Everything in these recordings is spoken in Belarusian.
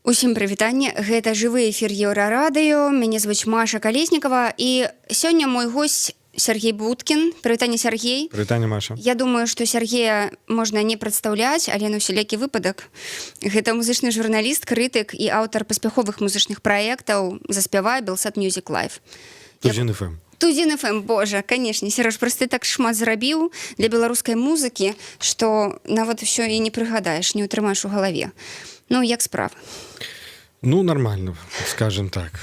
Усім прывітанне, гэта жывы эфір Еўрарадыё, мяне звуць Маша Калеснікава і сёння мой госць Сергей Будкін. Прывітанне, Сергей. Прывітанне, Маша. Я думаю, што Сергея можна не прадстаўляць, але на усялякі выпадак. Гэта музычны журналіст, крытык і аўтар паспяховых музычных праектаў «Заспявай», «Белсат Music Live». Тузін ФМ. Тузін ФМ, божа, канешне, Сереж, просто так шмат зрабіў для беларускай музыкі, што нават усё і не прыгадаеш, не ўтрымаеш у галаве. Ну, як справа? Ну, нормально, скажем так.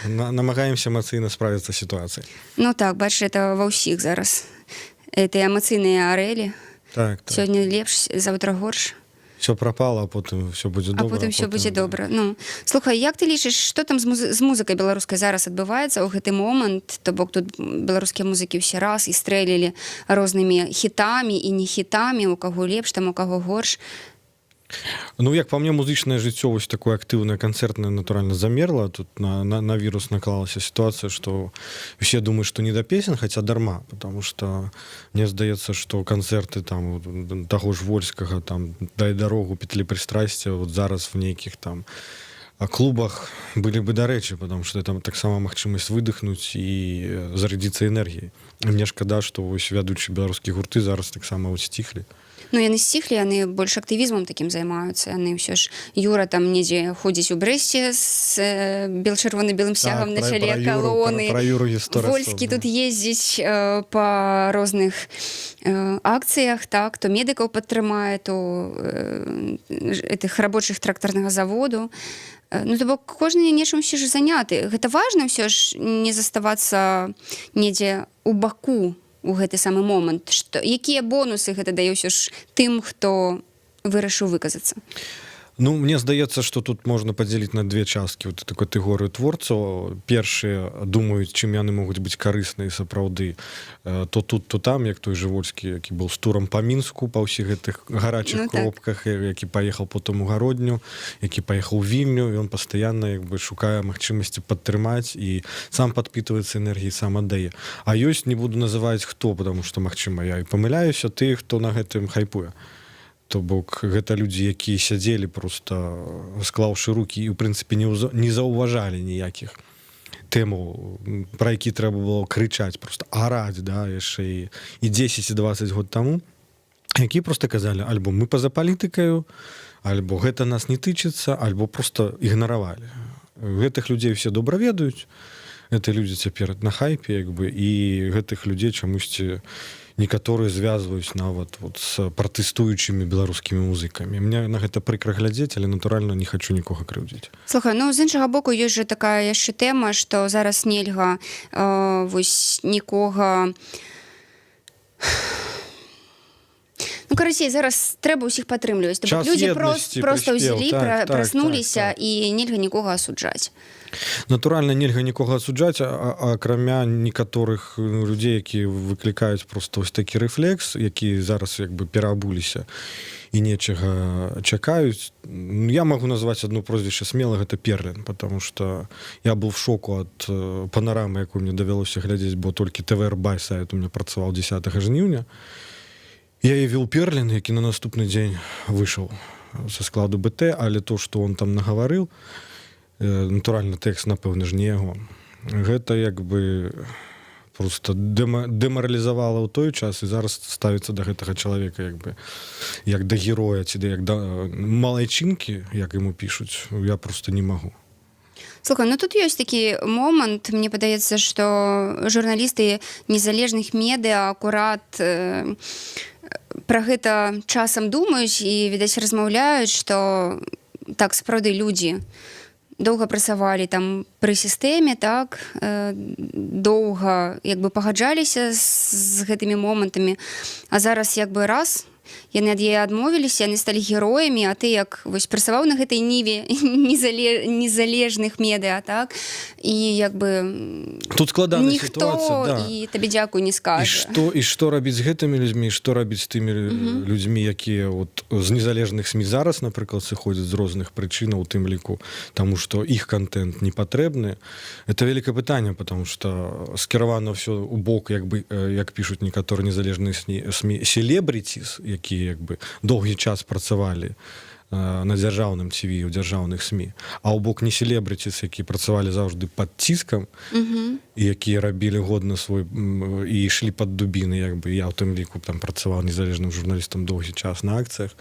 Намагаемся эмацыйна справіцца з сітуацыяй. Ну так, бачиш, это ва ўсіх зараз. Это эмацыйныя арэлі. Так. Сёння лепш, заўтра горш. Все пропало, а потым все будзе добра. А потым все будзе добра. Ну, слухай, як ты лічыш, што там з музыкай беларускай зараз адбываецца ў гэты момант? То бок тут беларускія музыкі ўсе раз і стрэлілі рознымі хітамі і не хітамі, у каго лепш, там у каго горш. Ну, як па мне, музычнае жыццё вось такое актыўнае, канцэртнае, натуральна, замерла. Тут на вірус наклалася сітуацыя, што усе думаюць, што не да песен, хаця дарма, потому што мне здаецца, што канцэрты там таго ж Вольскага, там «Дай дарогу», «Петлі прыстрасця» вот зараз в нейкіх там клубах былі бы дарэчы, потому што там таксама магчымасць выдыхнуць і зарядзіцца энергіяй. Мне шкада, што вось вядучыя беларускія гурты зараз таксама сціхлі. Ну, яны сціхлі, яны больш актывізмам такім займаюцца. Яны ўсё ж, Юра там недзе ходзіць у Брэсце з чырвона-белым сцягам на чале калоны. Вольскі тут ездзіць па розных акцыях, так, то медыкаў падтрымае, то этих рабочых трактарнага заводу. Ну, то бок кожны нечым ўсе ж заняты. Гэта важна ўсё ж не заставацца недзе у баку у гэты самы момант. Якія бонусы гэта дае ўсё ж тым, хто вырашыў выказацца? Ну, мне здаецца, што тут можна падзеліць на две часткі вот эту катэгорыю творцаў. Першыя думаюць, чым яны могуць быць карысныя сапраўды. То тут, то там, як той же Вольскі, які быў з турам па Мінску, па ўсіх гэтых гарачых кропках, які паехаў потым у Гародню, які паехаў у Вільню, і ён пастаянна як бы шукае магчымасці падтрымаць і сам падпітваецца энергіяй, сам аддае. А ёсць, не буду называць хто, потому што, магчыма, я і памыляюся, ты, хто на гэтым хайпуе. То бок гэта людзі, якія сядзелі просто склаўшы рукі і ў прынцыпе не заўважалі ніякіх тэмаў, пра які трэба было крычаць, просто араць, да, яшчэ і 10 і 20 год таму, які просто казалі, альбо мы па-за палітыкаю, альбо гэта нас не тычыцца, альбо просто ігнаравалі. Гэтых людзей все добра ведаюць, гэта людзі цяпер на хайпе, як бы, і гэтых людзей чамусьці некаторыя звязваюць нават вот з пратэстуючымі беларускімі музыкамі. Мне на гэта прыкра глядзець, але натуральна не хачу нікога крыўдзіць. Слухай, ну з іншага боку ёсць жа такая яшчэ тэма, што зараз нельга вось нікога. Ну, карацей, зараз трэба ўсіх падтрымліваць. Людзі проста ўзялі, праснуліся і нельга нікога асуджаць. Натуральна, нельга нікога асуджаць, акрамя некаторых людзей, якія выклікаюць просто ось такі рэфлекс, які зараз як бы пераабуліся і нечага чакаюць. Я магу назваць одно прозвішча смела, гэта Перлін, потому что я быў в шоку ад панорамы, якую мне давялося глядзець, бо толькі ТВР-бай сайт у меня працаваў 10 жніўня. Я і вёў Перлін, які на наступны дзень выйшаў са складу БТ, але то, што он там нагаварыў, натуральна, тэкст, напэўна ж, не яго. Гэта як бы просто дэмаралізавала ў той час і зараз ставіцца да гэтага чалавека як бы як да героя ці як да малайчынкі, як яму пішуць, я просто не магу. Слухай, ну тут ёсць такі момант, мне падаецца, што журналісты незалежных медыа акурат пра гэта часам думаюць і, відаць, размаўляюць, што так, сапраўды, людзі доўга працавалі там пры сістэме, так, доўга як бы пагаджаліся з гэтымі момантамі, а зараз як бы раз яны ад яе адмовіліся, яны сталі героямі, а ты як вось працаваў на гэтай ніве незалежных медыа, так, і як бы тут складаная сітуацыя, да. І табе дзякуй не скажа. І што рабіць з гэтымі людзьмі, што рабіць з тымі людзьмі, якія от з незалежных СМІ зараз, напрыклад, сыходзяць з розных прычынаў, у тым ліку, таму што іх контент не патрэбны. Это вялікае пытанне, потому што скіравана ўсё у бок, як бы, як пішуць некаторыя незалежныя СМІ, селебритіс, якія як бы доўгі час працавалі на дзяржаўным ТВ, у дзяржаўных СМІ, а ў бок не селебрыціс, які працавалі заўжды пад ціскам, і якія рабілі годна свой і ішлі пад дубіны, як бы я ў тым ліку там працаваў незалежным журналістам доўгі час на акцыях,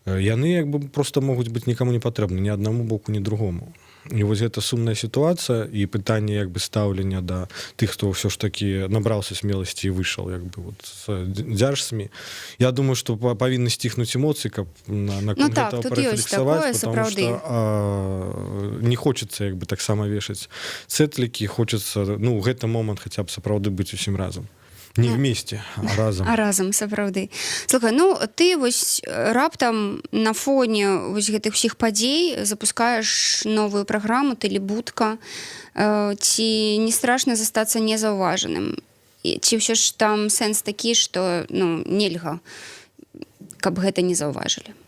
яны як бы просто могуць быць нікому не патрэбны, ні аднаму боку, ні другому. І вось гэта сумная сітуацыя і пытанне як бы стаўлення да тых, хто ўсё ж такі набраўся смеласці і выйшаў як бы вот з дзяржсмі. Я думаю, што павінны сціхнуць эмоцыі, каб наконт так, гэтага тут ёсць такое, парэфлексаваць, потому сапраўды. што не хочацца як бы таксама вешаць цэтлікі, хочацца, ну, ў гэты момант хаця б сапраўды быць усім разам. Не вместе, а разам. А разам, сапраўды. Слухай, ну ты вось раптам на фоне вось гэтых усіх падзей запускаеш новую праграму «Тэлебудка». Ці не страшна застацца незаўважаным? Ці ўсё ж там сэнс такі, што ну, нельга, каб гэта не заўважылі?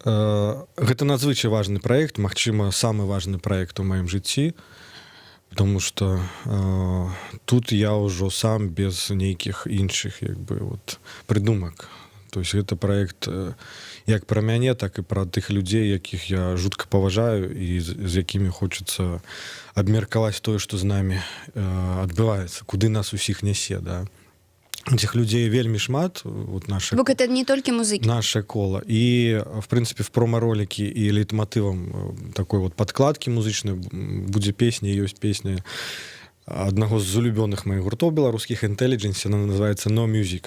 Гэта надзвычай важны праект, магчыма, самы важны праект у маім жыцці, потому что тут я ўжо сам без нейкіх іншых як бы вот прыдумак. То есть гэта праект як пра мяне, так і пра тых людзей, якіх я жутка паважаю і з якімі хочацца абмеркаваць тое, што з намі адбываецца, куды нас усіх нясе, да. Этих людей вельмі шмат, вот наше, Бо гэта не толькі музыкі. наше коло. И, в принципе, в промо-ролике и лейтмотивом такой вот подкладки музычной будет песня, есть песня одного з улюбленных моих гуртов белорусских Intelligence, она называется No Music.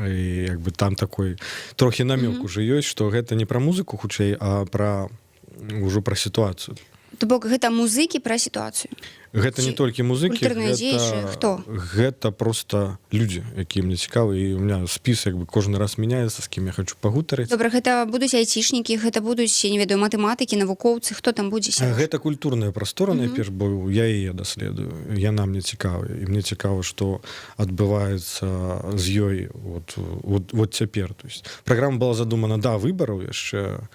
И как бы там такой трохи намек уже есть, что это не про музыку хутчэй, а уже про ситуацию. То бок гэта музыкі пра сітуацыю. Гэта не толькі музыкі, культурныя дзеячы, хто? Гэта просто людзі, якія мне цікавы, і у меня спіс як бы кожны раз мяняецца, з кім я хочу пагутарыць. Добра, гэта будуць айцішнікі, гэта будуць, я не ведаю, матэматыкі, навукоўцы, хто там будзе сядзець? Гэта культурная прастора, найперш, бо я яе даследую. Яна мне цікава, і мне цікава, што адбываецца з ёй вот цяпер. То есть праграма была задумана да выбараў яшчэ,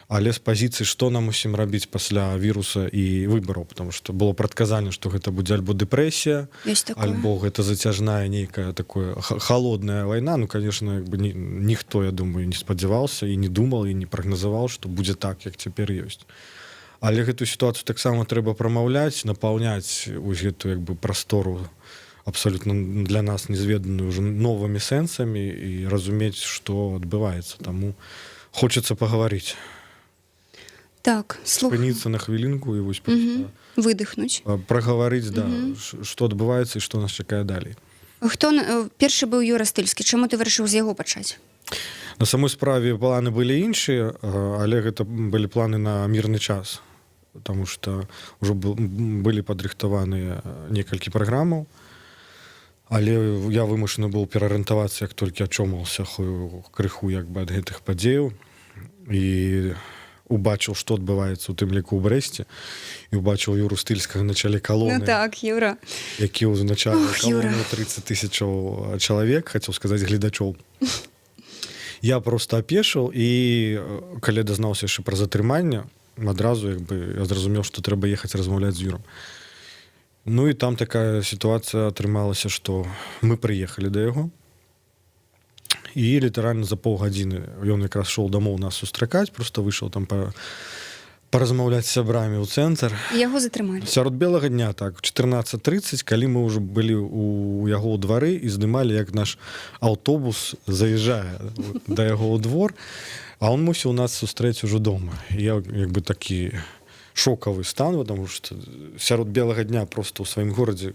але з пазіцыі, што нам усім рабіць пасля віруса і выбараў, потому што было прадказальна, што гэта будзе альбо дэпрэсія, альбо гэта зацяжная нейкая такое холодная вайна. Ну, конечно, як бы ніхто, я думаю, не спадзяваўся і не думал і не прагназаваў, што будзе так, як цяпер ёсць. Але гэтую сітуацыю таксама трэба прамаўляць, напаўняць вось гэту як бы прастору абсолютно для нас незведаную уже новымі сэнсамі і разумець, што адбываецца. Таму хочацца пагаварыць. Так, слухай. Спыніцца на хвілінку і вось просто выдыхнуць. Прагаварыць, да, што адбываецца і што нас чакае далей. Хто першы быў Юра Стыльскі? Чаму ты вырашыў з яго пачаць? На самой справе планы былі іншыя, але гэта былі планы на мірны час, потому што ўжо былі падрыхтаваныя некалькі праграмаў, але я вымушаны быў пераарыентавацца, як толькі ачомаўся крыху як бы ад гэтых падзеяў і убачыў, што адбываецца ў тым ліку ў Брэсце, і убачыў Юру Стыльскага на чале калоны. Ну так, Юра. Які ўзначальвае калону 30 000 чалавек, хацеў сказаць гледачоў. Я просто апешыў, і калі дазнаўся яшчэ пра затрыманне, адразу як бы я зразумеў, што трэба ехаць размаўляць з Юром. Ну і там такая сітуацыя атрымалася, што мы прыехалі да яго, і літаральна за паўгадзіны ён якраз шоў дамоў нас сустракаць, просто выйшаў там паразмаўляць з сябрамі ў цэнтр. Яго затрымалі. Сярод белага дня, так, 14:30, калі мы ўжо былі ў яго ў двары і здымалі, як наш аўтобус заязджае да яго ў двор, а он мусіў нас сустрэць ужо дома. Я як бы такі шокавы стан, потому что сярод белага дня просто ў сваім горадзе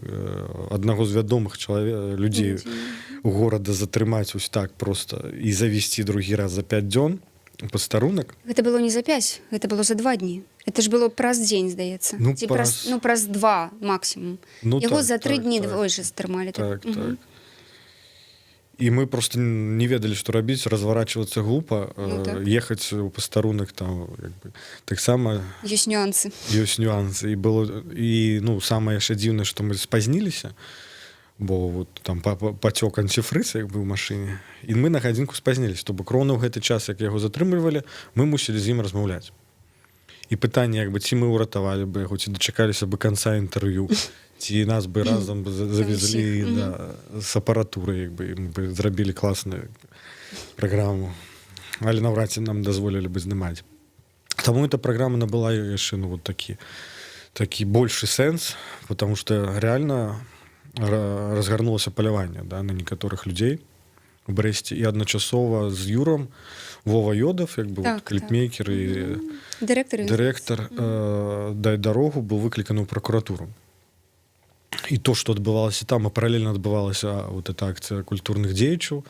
аднаго з вядомых людзей горада затрымаць ось так просто і завесці другі раз за 5 дзён пастарунак. Гэта было не за 5, гэта было за 2 дні. Это ж было праз дзень, здаецца. Ну, праз 2 максімум. Ну, яго так, за 3 дні так. двойчы затрымалі. Так, так. І мы просто не ведалі, што рабіць, разворачивацца глупа, так. ехаць у пастарунак там як бы таксама Ёсць нюансы. Ёсць нюансы. І было ну самае яшчэ дзіўнае, што мы спазніліся, бо вот там пацёк антифрыз як бы ў машыне. І мы на гадзінку спазніліся, то бок роўна ў гэты час, як яго затрымлівалі, мы мусілі з ім размаўляць. І пытанне як бы ці мы ўратавалі бы яго, ці дачакаліся бы канца інтэрв'ю, ці нас бы разам завезлі з апаратурай, як бы мы бы зрабілі класную праграму. але навряд ці нам дазволілі бы здымаць. Таму эта праграма набыла яшчэ ну, вот такі большы сэнс, потому что реально разгарнулася паляванне да, на некаторых людзей у Брэсце і адначасова з Юром Вова Йодов, як бы Так, вот, кліпмейкер і дырэктар «Дай дарогу» быў выкліканы ў пракуратуру. І то, што адбывалася там, а паралельна адбывалася вот эта акцыя культурных дзеячаў,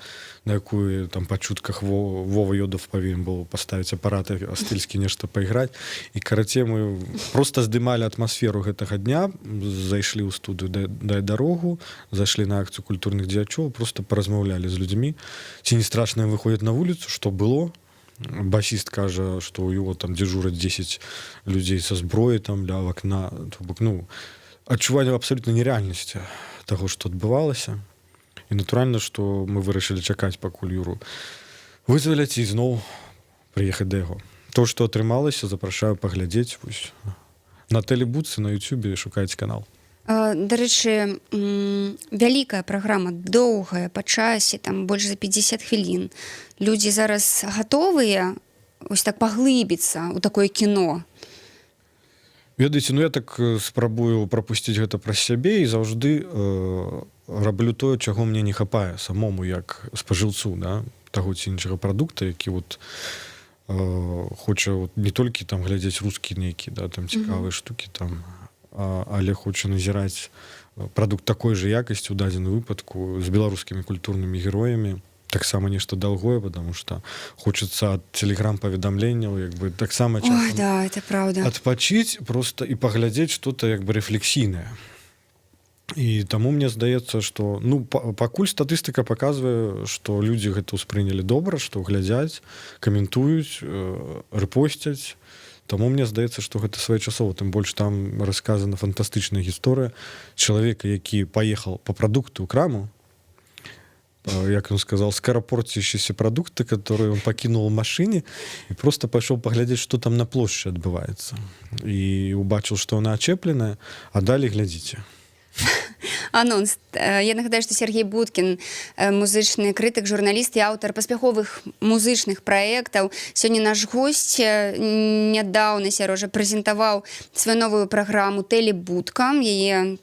на якую там па чутках Вова Йодов павінен быў паставіць апарат астыльскі нешта пайграць. І карацей мы проста здымалі атмасферу гэтага дня, зайшлі ў студыю «Дай дарогу», зайшлі на акцыю культурных дзеячоў, просто паразмаўлялі з людзьмі. Ці не страшна ім выходзіць на вуліцу, што было. Басіст кажа, што ў яго там дзежураць 10 людзей са зброяй там ля вакна. То бок, ну, адчуванне абсалютна нерэальнасці таго, што адбывалася. І натуральна, што мы вырашылі чакаць, пакуль Юру вызваляць і зноў прыехаць да яго. То, што атрымалася, запрашаю паглядзець вось, на Тэлебудцы, на Ютубе, шукайце канал. Дарэчы, вялікая праграма, доўгая па часе, там больш за 50 хвілін. Людзі зараз гатовыя ось так паглыбіцца ў такое кіно. Ведаеце, ну я так спрабую прапусціць гэта праз сябе і заўжды раблю тое, чаго мне не хапае самому як спажыўцу, да, таго ці іншага прадукта, які вот хоча вот, не толькі там глядзець рускі нейкі, да, там цікавыя штукі там, але хоча назіраць прадукт такой жа якасці ў дадзеным выпадку з беларускімі культурнымі героямі. Таксама нешта долгое, потому что хочется от телеграм-паведамленняў як бы таксама часам Ой, да, это правда. адпачыць просто і паглядзець что-то як бы рэфлексійнае. І таму мне здаецца, што ну пакуль статыстыка паказвае, што людзі гэта ўспрынялі добра, што глядзяць, каментуюць, рэпосцяць. Таму мне здаецца, што гэта своечасова, тым больш там расказана фантастычная гісторыя чалавека, які паехаў па прадукту ў краму, як он сказал, скоропортящиеся продукты, которые он покинул в машине, и просто пошел поглядеть, что там на площади отбывается. И убачил, что она очепленная, а далее глядите. Анонс. Я нагадаю, што Сергей Будкін, музычны крытык, журналіст і аўтар паспяховых музычных праектаў. Сёння наш госць. Нядаўна Сярожа прэзентаваў сваю новую праграму «Тэлебудка». Яе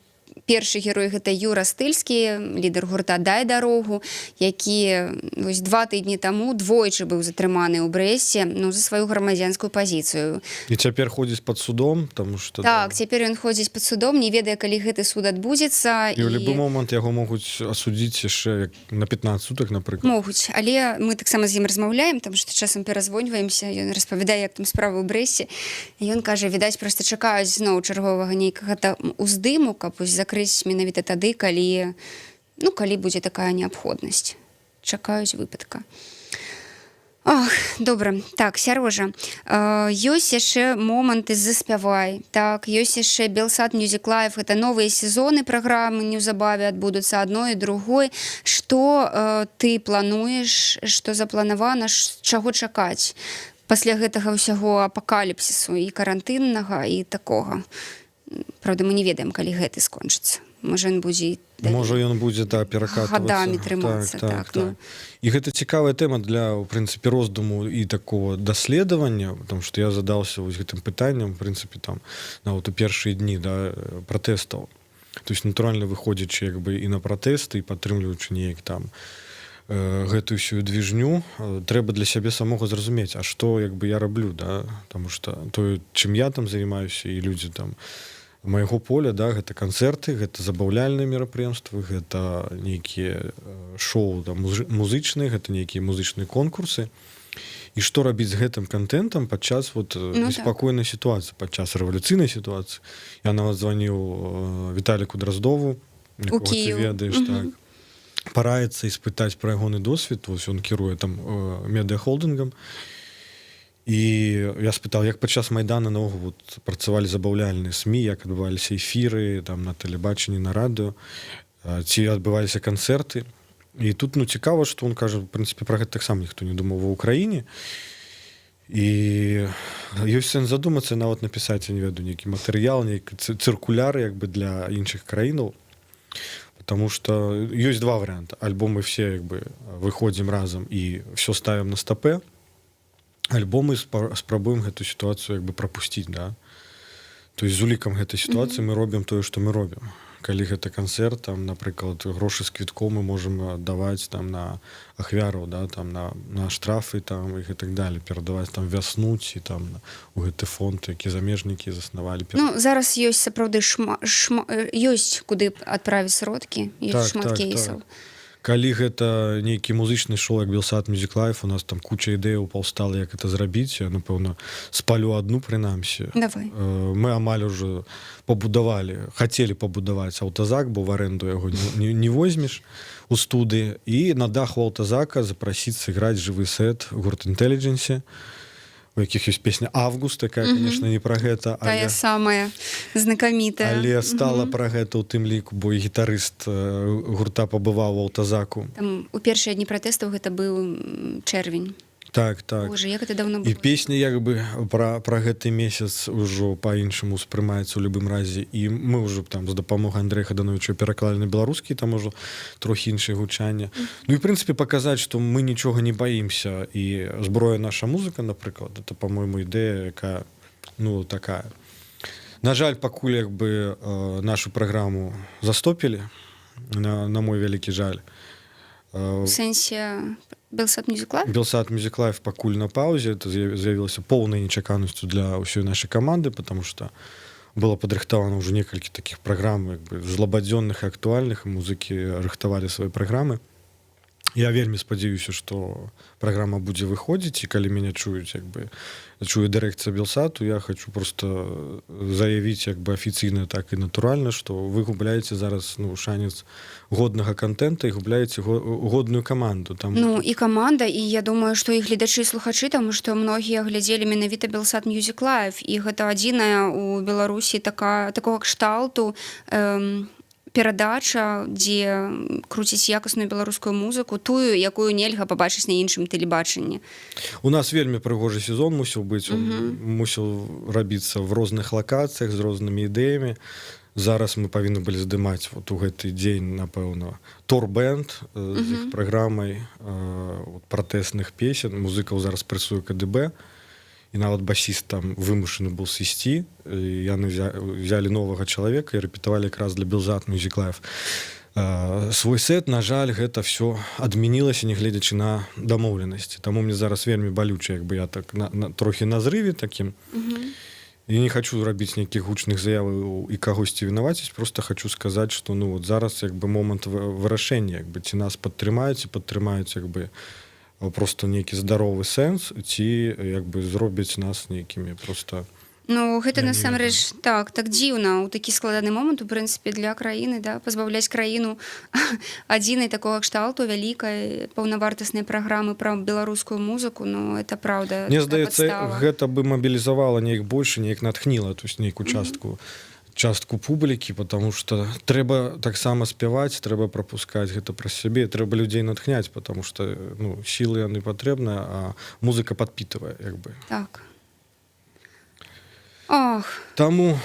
першы герой гэта Юра Стыльскі, лідар гурта «Дай дарогу», які вось 2 тыдні таму двойчы быў затрыманы ў Брэсце, ну, за сваю грамадзянскую пазіцыю. І цяпер ходзіць пад судом, таму што так, цяпер ён ходзіць пад судом, не ведае, калі гэты суд адбудзецца. І ў любы момант яго могуць асудзіць яшчэ на 15 сутак, напрыклад. Могуць, але мы таксама з ім размаўляем, таму што часам перазвоньваемся, ён распавядае, як там справы ў Брэсце. І ён кажа, відаць, проста чакаюць зноў чарговага нейкага уздыму, каб закрыць менавіта тады, калі будзе такая неабходнасць. Чакаюць выпадка. Ах, добра. Так, Сярожа, ёсць яшчэ моманты «Заспявай». Так, ёсць яшчэ «Белсад Music Live». Гэта новыя сезоны праграмы, неўзабаве адбудуцца адной і другой. Што ты плануеш, што запланавана, чаго чакаць пасля гэтага ўсяго апакаліпсісу і карантыннага, і такога? Правда, мы не ведаем, калі гэты скончыцца. Можа, ён будзе перакатвацца гадамі трымацца. Так. І гэта цікавая тэма для, у прынцыпе, роздуму і такого даследавання, потому што я задаўся вось гэтым пытаннем, у прынцыпе, там, нават у першыя дні да, пратэстаў. То есть, натуральна, выходзячы як бы і на пратэсты, і падтрымліваючы неяк там гэтую всю движню, трэба для сябе самога зразумець, а што як бы я раблю, да? Таму што тое, чым я там займаюся, і людзі там майго поля, да, гэта канцэрты, гэта забаўляльныя мерапрыемствы, гэта нейкія шоу там, музычныя, гэта нейкія музычныя конкурсы. І што рабіць з гэтым контентам падчас вот, неспакойнай сітуацыі, падчас рэвалюцыйнай сітуацыі. Я нават званіў Віталіку Драздову, якога ты ведаеш, так, параіцца і спытаць пра ягоны досвед. Вось ён кіруе там медыахолдынгам. І я спытаў, як падчас Майдана наогул вот, працавалі забаўляльныя СМІ, як адбываліся эфіры там, на тэлебачанні, на радыё, ці адбываліся канцэрты. І тут ну, цікава, што он кажа, в прынцыпе, пра гэта таксама ніхто не думаў ва ўкраіне. І ёсць сэнс задумацца, нават напісаць, я не ведаю, нейкі матэрыял, нейкі цыркуляр як бы, для іншых краінаў. Потому что ёсць два варианта. Альбо мы все як бы, выходзім разам і все ставім на стапе, альбомы спрабуем гэту сітуацыю як бы прапусціць, да. То есть з улікам гэтай сітуацыі мы робім тое, што мы робім. Калі гэта канцэрт, там, напрыклад, грошы з квітком мы можам аддаваць там на ахвяраў, да, там, на штрафы там, і так далее, перадаваць там вясну ці там у гэты фонд, які замежнікі заснавалі. Ну, зараз ёсць сапраўды ёсць куды адправіць сродкі, ёсць шмат кейсаў. Калі гэта нейкі музычны шоу, як Белсат Music Life, у нас там куча ідэяў паўстала, як гэта зрабіць. Я, напэўна, спалю адну, прынамсі. Давай. Мы амаль ужо хацелі пабудаваць аўтазак, бо в арэнду яго не возьмеш у студыі. І на даху аўтазака запрасіць сыграць жывы сет гурт Intelligence, у якіх ёсць песня «Август», такая, конечно, не пра гэта. Тая самая знакамітая. Але стала пра гэта ў тым ліку, бо і гітарыст гурта пабываў у аўтазаку. Там у першыя дні пратэстаў гэта быў чэрвень. Так, так. Боже, як гэта даўно было. І песня як бы пра гэты месяц ужо па-іншаму ўспрымаецца ў любым разе. І мы ўжо там з дапамогай Андрэя Хадановіча пераклалі на беларускі, там ужо трохі іншае гучанне. Ну і в прынцыпе паказаць, што мы нічога не баімся. І зброя наша музыка, напрыклад, это, па-мойму, ідэя, якая, ну, такая. На жаль, пакуль як бы нашу праграму застопілі, на мой вялікі жаль. У сэнсе Белсат Music Life? Белсат Music Life пакуль на паузе. Это з'явілася поўнай нечаканасцю для ўсёй нашай каманды, потому что было падрыхтавана ўжо некалькі такіх праграм, як бы злабадзённых і актуальных, і музыкі рыхтавалі свае праграмы. Я вельмі спадзяюся, што праграма будзе выходзіць, і калі мяне чуюць, як бы чуе дырэкцыя Белсату, я хочу просто заявіць як бы афіцыйна, так і натуральна, што вы губляеце зараз, ну, шанец годнага контента і губляеце годную каманду. Там... Ну, і каманда, і я думаю, што і гледачы і слухачы, таму што многія глядзелі менавіта Белсат Music Live, і гэта адзіная у Беларусі такога кшталту перадача, дзе круціць якасную беларускую музыку, тую, якую нельга пабачыць на іншым тэлебачанні. У нас вельмі прыгожы сезон мусіў быць, мусіў рабіцца в розных лакацыях з рознымі ідэямі. Зараз мы павінны былі здымаць вот у гэты дзень, напэўна, тур-бэнд з іх праграмай пратэсных песен. Музыкаў зараз працуе КДБ. І нават басіст там вымушаны быў сысці, і яны взялі новага чалавека і рэпетавалі якраз для Белсат Music Live свой сет. На жаль, гэта все адмянілася, нягледзячы на дамоўленасці. Таму мне зараз вельмі балюча, як бы я так трохі на зрыве такім. І не хочу рабіць нейкіх гучных заяваў і кагосьці вінаваціць, просто хочу сказаць, што ну вот зараз як бы момант вырашэння, як бы ці нас падтрымаюць як бы просто нейкі здаровы сэнс, ці як бы зробяць нас нейкімі просто... Ну, гэта насамрэч так дзіўна. У такі складаны момант, у прынцыпе, для краіны, да, пазбаўляць краіну адзінай такога кшталту, вялікай паўнавартаснай праграмы пра беларускую музыку, ну, это праўда. Мне здаецца, гэта бы мабілізавала неяк больш, неяк натхніла, то есть нейкую частку публікі, потому что трэба таксама спяваць, трэба прапускаць гэта праз сябе, трэба людзей натхняць, потому что ну, сілы яны патрэбныя, а музыка падпітвае, як бы. Так. Ох. Таму...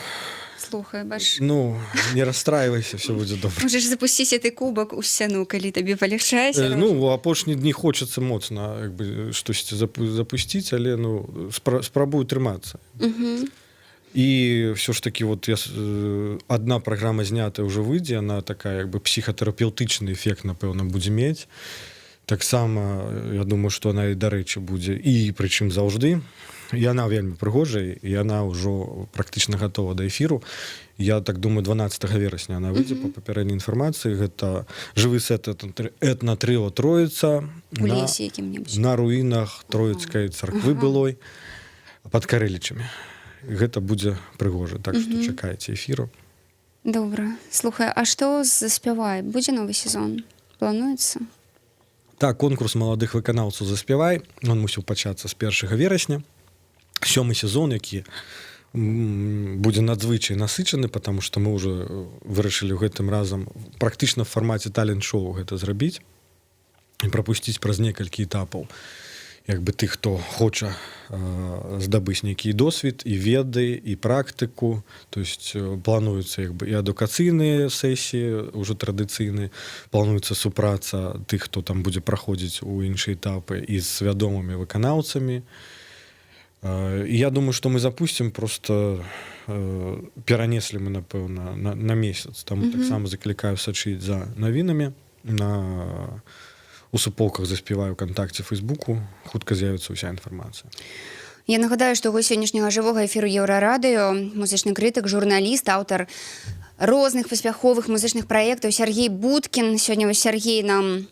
Слухай, бач. Ну, не расстраивайся, все будзе добра. Можаш запусціць гэты кубак у сцяну, калі табе палягчае. Ну, у апошнія дні хочацца моцна, як бы, штосьці запусціць, але, ну, спрабую трымацца. І все ж таки вот одна праграма знятая ўжо выйдзе, она такая як бы псіхатэрапеўтычны эфект, напэўна, будзе мець. Таксама, я думаю, што она і дарэчы будзе, і прычым заўжды. Яна вельмі прыгожая, і яна ўжо практычна гатова да эфіру. Я так думаю, 12 верасня она выйдзе па папярэдняй інфармацыі. Гэта жывы сет этна-трыо Троіца у лесе якім-небудзь. На руінах Троіцкай царквы былой пад Карэлічамі. Гэта будзе прыгожа, так што чакайце эфіру. Добра. Слухай, а што з «Заспявай»? Будзе новы сезон? Плануецца? Так, конкурс маладых выканаўцаў «Заспявай». Он мусіў пачацца з 1 верасня. 7-й сезон, які будзе надзвычай насычаны, потому што мы ўжо вырашылі гэтым разам практычна в фармаце талент-шоу гэта зрабіць і прапусціць праз некалькі этапаў. Як бы тых, хто хоча здабыць нейкі досвед, і веды, і практыку. То есть плануюцца як бы і адукацыйныя сесіі, ўжо традыцыйныя, плануецца супраца тых, хто там будзе праходзіць у іншыя этапы і з вядомымі выканаўцамі. І я думаю, што мы запусцім просто перанеслі мы, напэўна, на месяц. Таму таксама заклікаю сачыць за навінамі. У суполках заспяваю ВКонтакце, Фейсбуку. Хутка з'явіцца ўся інфармацыя. Я нагадаю, што гость сённяшняга жывога эфіру Еўрарадыё, музычны крытык, журналіст, аўтар розных паспяховых музычных праектаў Сергей Будкін. Сёння вось Сергей нам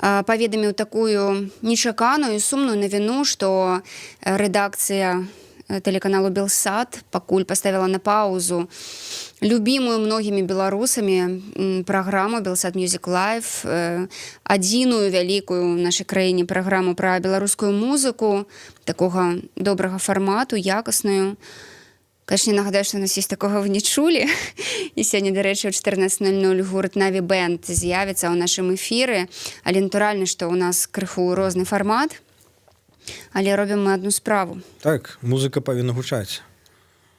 паведаміў такую нечаканую і сумную навіну, што рэдакцыя тэлеканалу «Белсат» пакуль паставіла на паўзу любімую многімі беларусамі праграму «Белсат Music Live», адзіную вялікую ў нашай краіне праграму пра беларускую музыку, такога добрага фармату, якасную. Конечно, нагадаю, што у нас есть такога вы не чулі. І сёння, дарэчы, у 14:00 гурт «Наві Бэнд» з'явіцца ў нашым эфіры. Але натуральна, што ў нас крыху розны фармат. Але робім мы адну справу. Так, музыка павінна гучаць.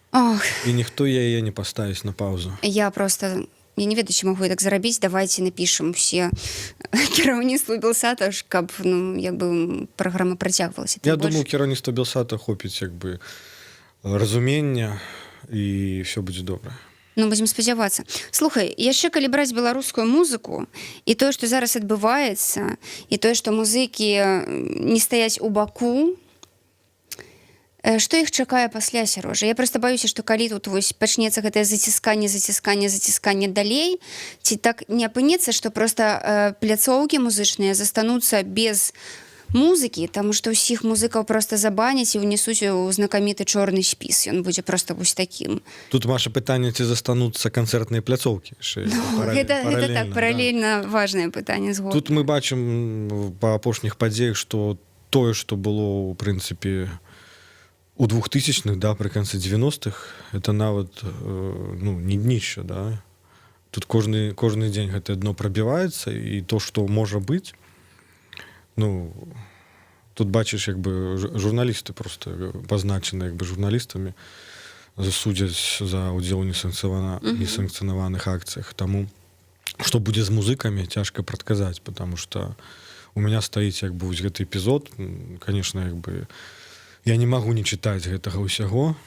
Ох. І ніхто яе не паставіць на паўзу. Я не ведаю, ці магу так зрабіць. Давайце напішам усе кіраўніцтву Белсата, каб праграма працягвалася. Я думаю, кіраўніцтва Белсата хопіць разумення і все будзе добра. Ну, будзем спадзявацца. Слухай, яшчэ калі браць беларускую музыку і тое, што зараз адбываецца, і тое, што музыкі не стаяць у баку, што іх чакае пасля, Сярожа? Я проста баюся, што калі тут вось пачнецца гэтае зацісканне далей, ці так не апынецца, што проста пляцоўкі музычныя застануцца без музыкі, таму што ўсіх музыкаў проста забаняць і ўнесуць у знакаміты чорны спіс. Ён будзе проста вось такім. Тут Маша пытанне, ці застануцца канцэртныя пляцоўкі. Гэта так, паралельна важнае пытанне, згодна. Тут мы бачым па апошніх падзеях, што тое, што было, у прынцыпе, у 2000-х, да, пры канцы 90-х, это нават не дніще, да. Тут кожны дзень гэтае дно прабіваецца, і то, што можа быць, тут бачыш, журналісты просто пазначаны журналістамі, судзяць за ўдзел у несанкцыянаваных акцыях. Таму, што будзе з музыкамі, цяжка прадказаць, потому што у меня стаіць вось гэты эпізод. Конечно, я не магу не чытаць гэтага ўсяго.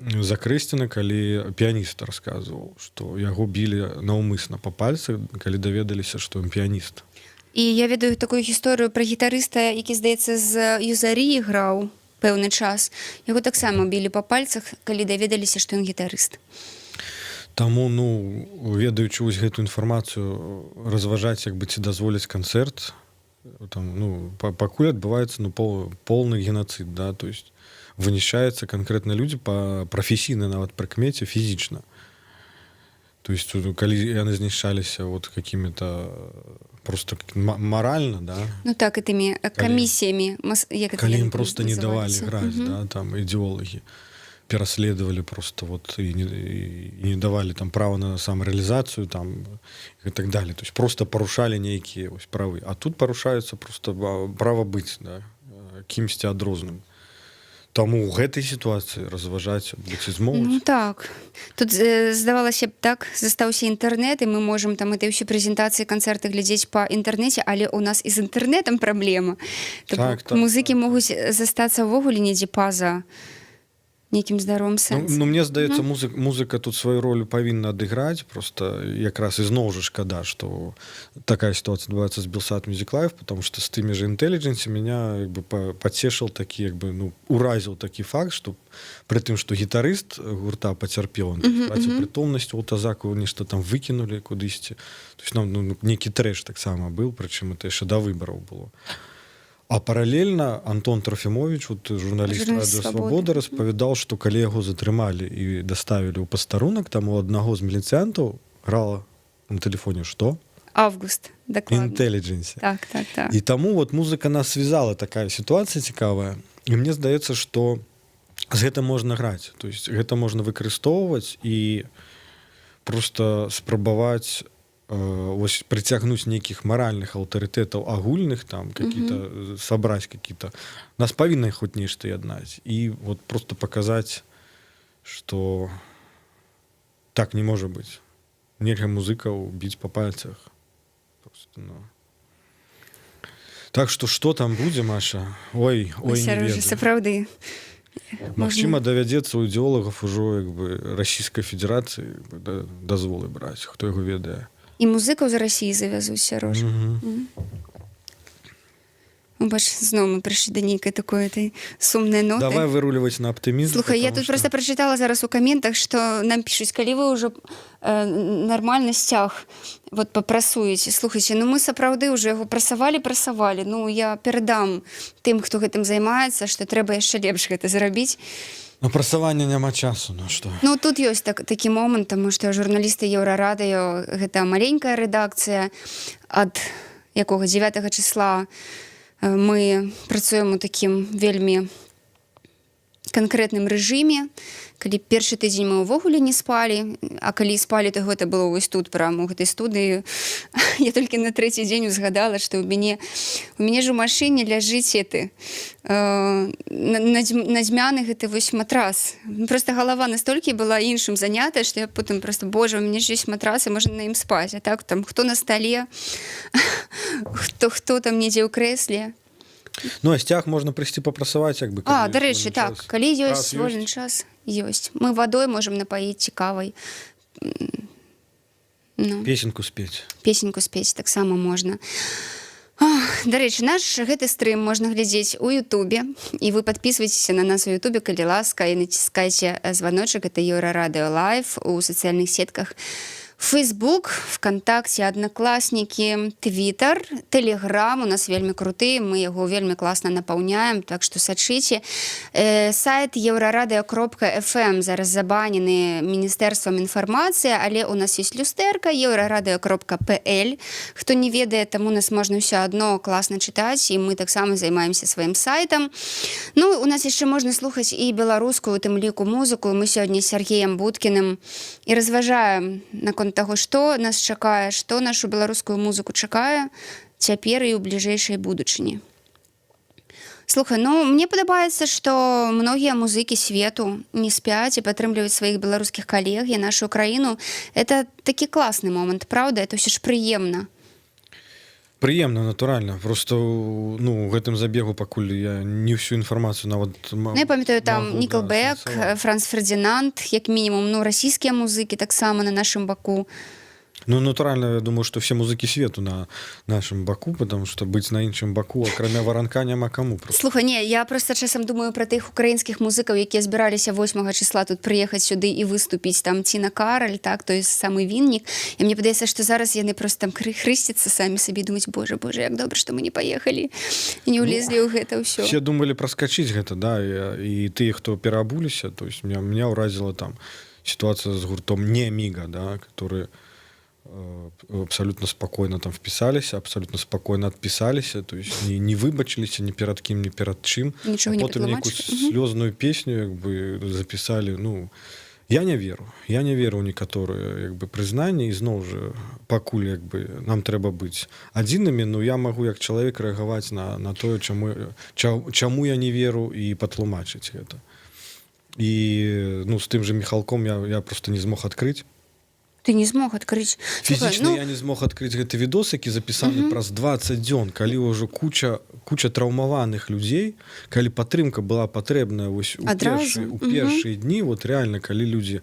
Закрэсціна, калі піяніст расказваў, што яго білі наўмысна па пальцах, калі даведаліся, што ён піяніст. І я ведаю такую гісторыю пра гітарыста, які, здаецца, з Юзарі граў пэўны час. Яго таксама білі па пальцах, калі даведаліся, што ён гітарыст. Таму, ведаючы вось гэту інфармацыю, разважаць, ці дазволяць канцэрт, пакуль адбываецца поўны генацыд, да, то есть вынішчаюцца канкрэтна людзі па прафесійнай нават прыкмеце фізічна. То есть, калі яны знішчаліся какімі-то просто морально, да. Ну так, этими комиссиями. Калі ім просто не давалі граць, да, там ідэолагі пераследавалі просто і не давалі там права на самарэалізацыю там і так далее. То есть просто парушалі нейкія правы. А тут парушаюцца просто права быць, да, кімсьці адрозным. Таму ў гэтай сітуацыі разважаць, будзе змоваць. Ну так. Тут, здавалася б, так, застаўся інтэрнэт, і мы можам там этой ўсе прэзентацыі, канцэрты глядзець па інтэрнэце, але ў нас і з інтэрнэтам праблема. Так, музыкі могуць застацца ўвогуле недзе па-за нейкім здаровым сэнсам. Мне здаецца, музыка тут сваю ролю павінна адыграць, просто якраз ізноў жа шкада, што такая сітуацыя адбываецца з Белсат Music Live, потому што з тымі же Intelligence меня пацешыў такі, уразіў такі факт, што пры тым, што гітарыст гурта пацярпеў, он страціў прытомнасць, у тазаку нешта там выкінулі кудысьці. То есть нейкі трэш таксама быў, прычым это яшчэ да выбараў было. А паралельна Антон Трофімович, журналіст Радыё Свабода, распавядаў, што калі яго затрымалі і даставілі ў пастарунак, там у аднаго з міліцыянтаў грала на тэлефоне што? Август, дакладна. Intelligence. Так. І таму музыка нас связала, такая сітуацыя цікавая. І мне здаецца, што з гэтым можна граць. То есть гэта можна выкарыстоўваць і проста спрабаваць прыцягнуць нейкіх маральных аўтарытэтаў агульных, там, сабраць какие-то. Нас павінна хоць нешта яднаць. І просто паказаць, што так не можа быць. Нельга музыкаў біць па пальцах. Так што там будзе, Маша? Ой, не ведаю. Сапраўды. Магчыма, давядзецца у ідэолагаў ужо як бы Расійскай Федэрацыі як бы, дазволы браць, хто яго ведае. І музыкаў з Расіі завязуць, Сярож. Бач, зноў мы прыйшлі да нейкай такой этой сумнай ноты. Давай выруліваць на аптымізм. Слухай, я тут просто прачытала зараз у каментах, што нам пішуць, калі вы ўжо нармальны сцяг вот папрасуеце. Слухайце, ну мы сапраўды ўжо яго прасавалі. Ну я перадам тым, хто гэтым займаецца, што трэба яшчэ лепш гэта зрабіць. На прасаванне няма часу, ну што? Ну тут ёсць такі момант, таму што журналісты Еўрарадыё, гэта маленькая рэдакцыя, ад якога 9 числа мы працуем у такім вельмі канкрэтным рэжыме, калі першы тыдзень мы ўвогуле не спалі, а калі спалі, то гэта было вось тут прямо у гэтай студыі. Я толькі на 3-й дзень узгадала, што у мяне ж у машыне ляжыць надзьмяны гэты вось матрас. Просто галава настолькі была іншым занятая, што я потым просто, боже, у мяне ж ёсць матрас, і можна на ім спаць. А так там хто на стале, хто там недзе ў крэсле. Ну, а сцяг можна прыйсці папрасаваць, як бы. Дарэчы, так, калі ёсць вольны час, ёсць. Мы вадой можам напаіць цікавай. Песенку спець. Песенку спець таксама можна. Дарэчы, наш гэты стрым можна глядзець у Ютубе, і вы падпісвайцеся на нас у Ютубе, калі ласка, і націскайце званочак, гэта Еўрарадыё Лайв у сацыяльных сетках. Фейсбук, ВКонтакте, Одноклассники, Твиттер, Телеграм у нас вельмі круты, мы яго вельмі класна напаўняем, так што сачыце. Сайт еўрарадыё.фм зараз забанены Міністэрствам інфармацыі, але у нас ёсць люстэрка еўрарадыё.пл. Хто не ведае, таму нас можна ўсё адно класна чытаць, і мы таксама займаемся сваім сайтам. Ну, у нас яшчэ можна слухаць і беларускую, у тым ліку музыку. Мы сёння з Сергеем Будкіным і разважаем наконт таго, што нас чакае, што нашу беларускую музыку чакае цяпер і ў бліжэйшай будучыні. Слухай, ну, мне падабаецца, што многія музыкі свету не спяць і падтрымліваюць сваіх беларускіх калег і нашу краіну. Это такі класны момант, праўда? Это ўсё ж прыемна. Прыемна, натуральна. Просто, ну, у гэтым забегу пакуль я не ўсю інфармацыю нават... Ну, я памятаю, там Никkelback, Франц Фердинанд, як мінімум, ну, расійскія музыкі таксама на нашым баку. Ну, натуральна, я думаю, што все музыкі свету на нашым баку, потому што быць на іншым баку, акрамя Варанка, няма каму. Слухай, не, я просто часам думаю пра тых украінскіх музыкаў, якія збіраліся 8 числа тут прыехаць сюды і выступіць, там Ціна Караль, так, той самы Віннік. І мне падаецца, што зараз яны просто там хрысцяцца самі сабе, думаць, боже, як добра, што мы не паехалі, не ўлезлі ў гэта ўсё. Все думалі праскачыць гэта, да, і тыя, хто пераабуліся, то есть меня ўразіла там сітуацыя з гуртом «Не Міга», да, которые абсолютно спокойно там вписались, абсолютно спокойно отписались, то есть не выбачились ни перед кем, ни перед чим. Ничего а не потом некую слезную песню как бы записали. Ну, я не веру ў некаторыя як бы прызнанні, і зноў жа пакуль як бы нам трэба быць адзінымі, но я магу як чалавек рэагаваць на тое, чаму я не веру, і патлумачыць гэта. І ну з тым же Михалком я просто не змог адкрыць. Ты не змог адкрыць. Фізічна я не змог адкрыць гэты відос, які запісаны праз 20 дзён, калі ўжо куча траўмаваных людзей, калі падтрымка была патрэбная вось у першыя дні, вот реально, калі людзі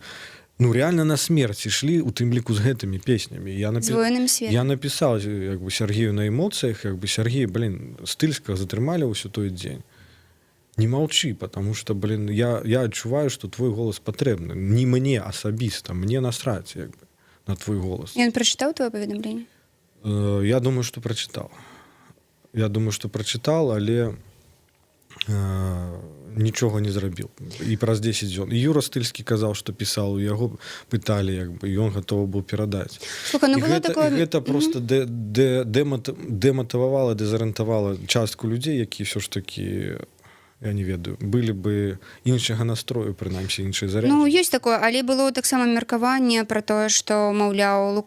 ну реально на смерць ішлі, у тым ліку з гэтымі песнямі. Я напісаў як бы Сергею на эмоцыях, як бы Сергей, Стыльскага затрымалі ўсё той дзень. Не молчи, потому что, я адчуваю, что твой голос патрэбны. Не мне асабіста, мне насраць, як бы, на твой голос. Ён прачытаў твоё паведамленне? Я думаю, что прачытаў, але нічога не зрабіў. І праз 10 дзён. І Юра Стыльскі казаў, што пісаў, яго пыталі, як бы, і ён гатовы быў перадаць. Слухай, ну было такое... Гэта просто дэмотывавала, дэзарыентавала частку людзей, які ўсё ж такі... Я не ведаю, былі бы іншага настрою, прынамсі іншай заряджы. Ну, ёсць такое, але было таксама меркаванне пра тое, што, маўляў,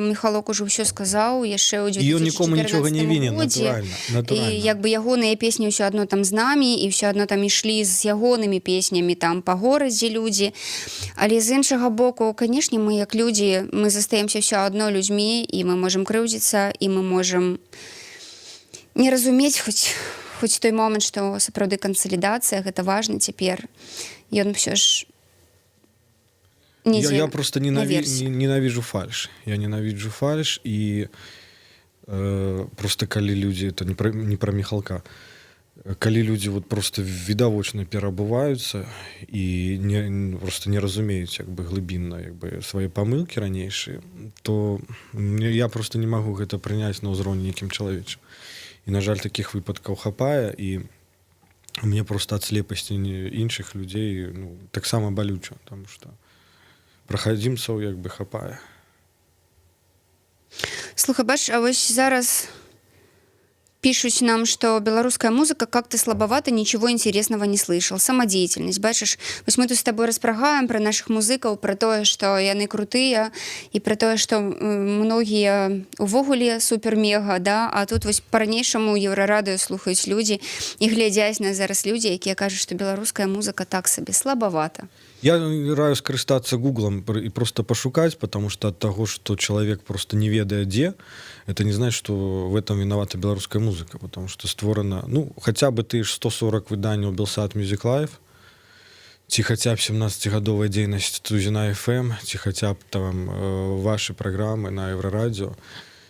Михалок ужо ўсё сказаў яшчэ ў 2014 годзе. І ён нікому нічога не вінен, натуральна. І як бы ягоныя песні ўсё адно там з намі, і ўсё адно там ішлі з ягонымі песнямі там па горадзе людзі. Але з іншага боку, канешне, мы як людзі, мы застаемся ўсё адно людзьмі, і мы можам крыўдзіцца, і мы можам не разумець хоць той момант, што сапраўды кансалідацыя, гэта важна цяпер, ён ўсё ж недзе Я просто наверсе. ненавижу фальш. Я ненавиджу фальш, и просто калі людзі, это не про Михалка, калі людзі вот просто відавочна перабываюцца і просто не разумеюць як бы глыбінна як бы свае памылкі ранейшыя, то я просто не магу гэта прыняць на ўзроўні нейкім чалавечым. І, на жаль, такіх выпадкаў хапае, і мне просто ад слепасці іншых людзей таксама балюча, таму што прахадзімцаў як бы хапае. Слухай, бач, а вось зараз пишут нам, что белорусская музыка как-то слабовато, ничего интересного не слышал. Самодеятельность, бачишь? Вот мы тут с тобой распрагаем про наших музыкаў, про то, что яны крутые, и про то, что многие увогуле супер-мега, да? А тут вось по-ранейшаму Еврорадио слухаюць люди, и глядясь на зараз люди, якія кажут, что белорусская музыка так себе слабовато. Я раю скористаться гуглом и просто пошукать, потому что от того, что человек просто не ведает где, это не значит, что в этом виновата белорусская музыка, потому что створена, хотя бы ты 140 выданий у Белсат Music Live, ці хотя б 17-гадовая дзейнасць Тузіна FM, ці хотя б там ваши программы на Еврорадио,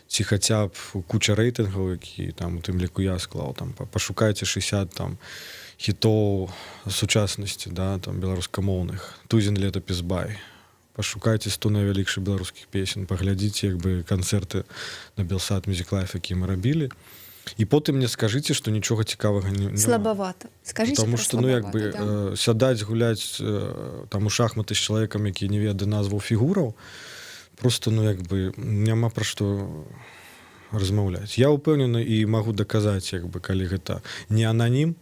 ці хотя б куча рейтингов, які там у тым ліку я склаў, там пошукайте 60 там хітоў сучаснасці, да, там беларускамоўных, Тузін летапіс бай. Пашукайце 100 найвялікшых беларускіх песен, паглядзіце як бы канцэрты на Белсат Music Live, які мы рабілі. І потым мне скажыце, што нічога цікавага не слабавата. Скажыце, потому што як бы да? Сядаць гуляць там у шахматы з чалавекам, які не ведае назваў фігураў, просто як бы няма пра што размаўляць. Я ўпэўнены і магу даказаць, як бы калі гэта не ананім,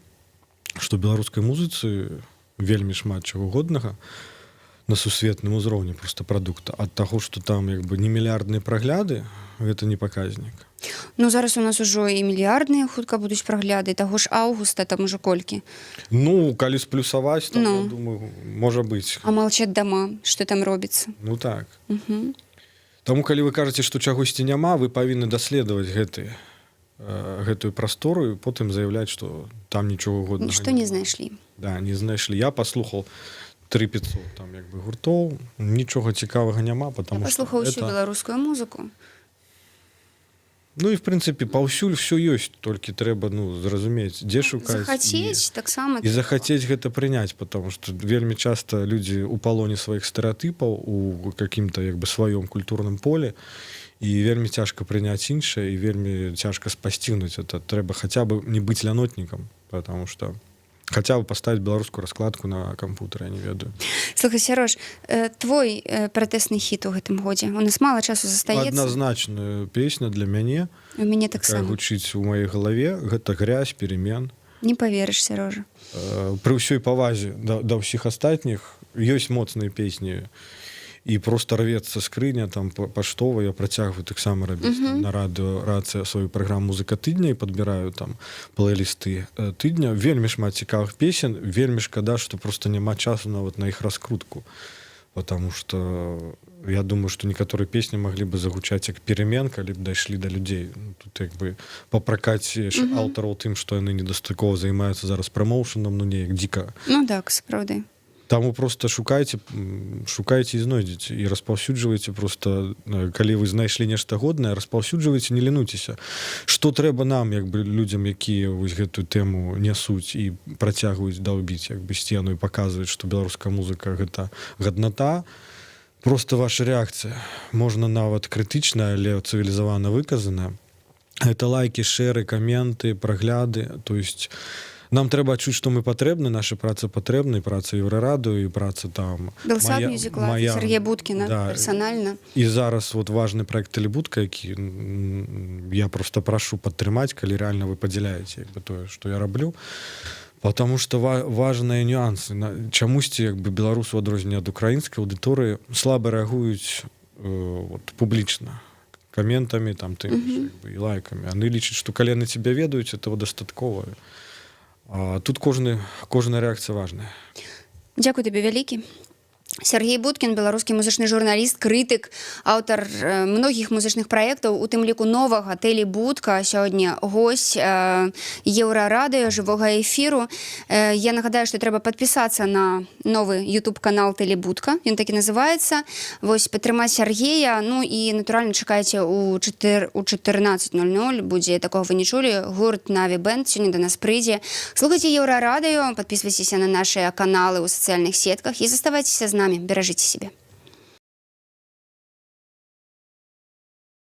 што беларускай музыцы вельмі шмат чаго годнага на сусветным узроўні просто прадукта. Ад таго, што там як бы не мільярдныя прагляды, гэта не паказнік. Зараз у нас ужо і мільярдныя хутка будуць прагляды, таго ж аўгуста там ужо колькі. Калі сплюсаваць, то, я думаю, можа быць. А молчаць дома, што там робіцца. Так. Таму, калі вы кажаце, што чагосьці няма, вы павінны даследаваць гэтую прастору і потым заяўляць, што там нічога годнага. Нішто не знайшлі. Да, не знайшлі. Я паслухаў 3500 там як бы гуртоў, нічога цікавага няма, потому што... Я паслухаў усю беларускую музыку. І, в прынцыпе, паўсюль все ёсць, толькі трэба, зразумець, дзе шукаць. Захацець таксама. І захацець гэта прыняць, потому што вельмі часта людзі ў палоне сваіх стэрэатыпаў у какім-то як бы сваём культурным полі, і вельмі цяжка прыняць іншае, і вельмі цяжка спасціўнуць это. Трэба хаця бы не быць лянотнікам, потому што хотя бы поставить белорусскую раскладку на компьютер, я не ведаю. Слухай, Сереж, твой пратэсны хіт у гэтым годзе? У нас мало часу застаецца. Адназначная песня для мяне. У мяне таксама. Гучыць у маёй галаве. Гэта грязь перемен. Не поверыш, Сережа. Пры ўсёй павазе да ўсіх астатніх ёсць моцныя песні. І просто рвецца скрыня там паштовая, я працягваю таксама рабіць на радыё рацыя сваю праграму музыка тыдня і падбіраю там плейлісты тыдня. Вельмі шмат цікавых песен, вельмі шкада, што просто няма часу нават на іх раскрутку, потому что я думаю, што некаторыя песні маглі бы загучаць як перемен, калі б дайшлі да людзей. Тут як бы папракаць аўтараў тым, што яны недастаткова займаюцца зараз прамоушанам, неяк дзіка. Так, сапраўды. Таму просто шукайце і знойдзеце і распаўсюджвайце просто, калі вы знайшлі нешта годнае, распаўсюджвайце, не лінуцеся. Што трэба нам, як бы людзям, якія вось гэтую тэму нясуць і працягваюць даўбіць як бы сцену і паказваць, што беларуская музыка гэта гадната. Просто ваша рэакцыя. Можна нават крытычная, але цывілізавана выказаная. Гэта лайкі, шэры, каменты, прагляды, то есть нам трэба адчуць, што мы патрэбны, наша праца патрэбна, і праца Еврорадыё, і праца там... Белсат Music Live, Сергея Будкіна, да, персанальна. І зараз вот важны праект Телебудка, які я просто прашу падтрымаць, калі рэальна вы падзяляеце як бы тое, што я раблю. Потому што важныя нюансы. Чамусьці як бы беларус у адрозненне ад украінскай аўдыторыі слаба рэагуюць публічна каментамі, там тым і лайкамі. Яны лічаць, што калі яны цябе ведаюць, этого дастаткова. А тут кожная рэакцыя важная. Дзякуй табе вялікі. Сергей Будкін, беларускі музычны журналіст, крытык, аўтар многіх музычных праектаў, у тым ліку новага тэлебудка, сёння госць Еўрарадыё, жывога эфіру. Я нагадаю, што трэба падпісацца на новы YouTube-канал Тэлебудка, ён такі называецца. Вось, падтрымаць Сергея, ну і, натуральна, чакайце у 14:00, будзе, такога вы не чулі, гурт Наві Бэнд сёння да нас прыйдзе. Слухайце Еўрарадыё, падпісвайцеся на нашы каналы ў сацыяльных сетках і заставайцеся з нами. Бережите себя.